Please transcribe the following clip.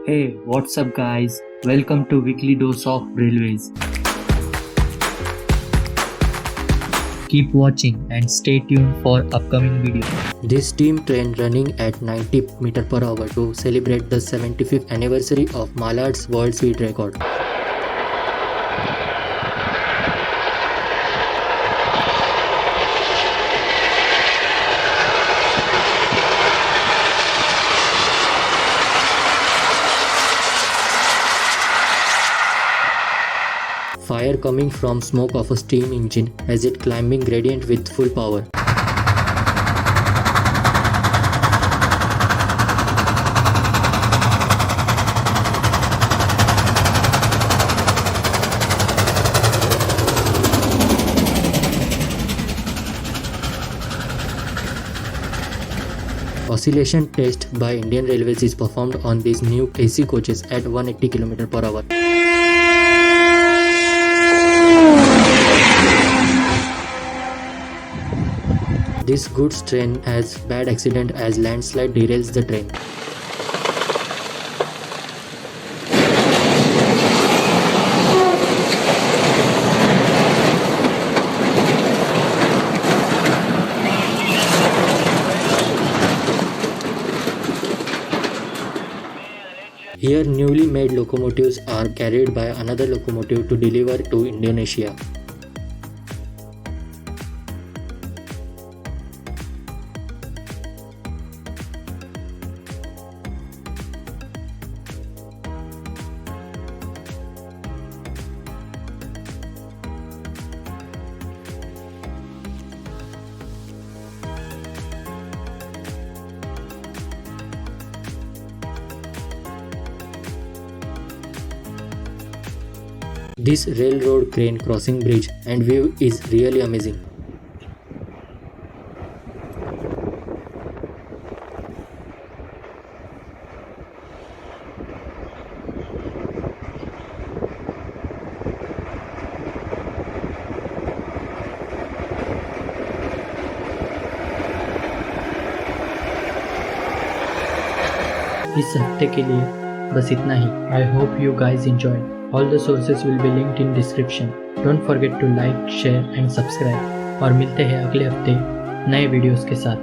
Hey, what's up guys? Welcome to Weekly Dose of Railways. Keep watching and stay tuned for upcoming videos. This steam train running at 90 mph to celebrate the 75th anniversary of Mallard's World Speed Record. Fire coming from smoke of a steam engine as it climbing gradient with full power. Oscillation test by Indian Railways is performed on these new AC coaches at 180 km/h. This goods train has bad accident as landslide derails the train. Here newly made locomotives are carried by another locomotive to deliver to Indonesia. This railroad crane crossing bridge and view is really amazing. इस हफ्ते के लिए बस इतना ही. I hope you guys enjoyed. All the sources will be linked in description. Don't forget to like, share and subscribe. और मिलते हैं अगले हफ्ते नए वीडियोस के साथ.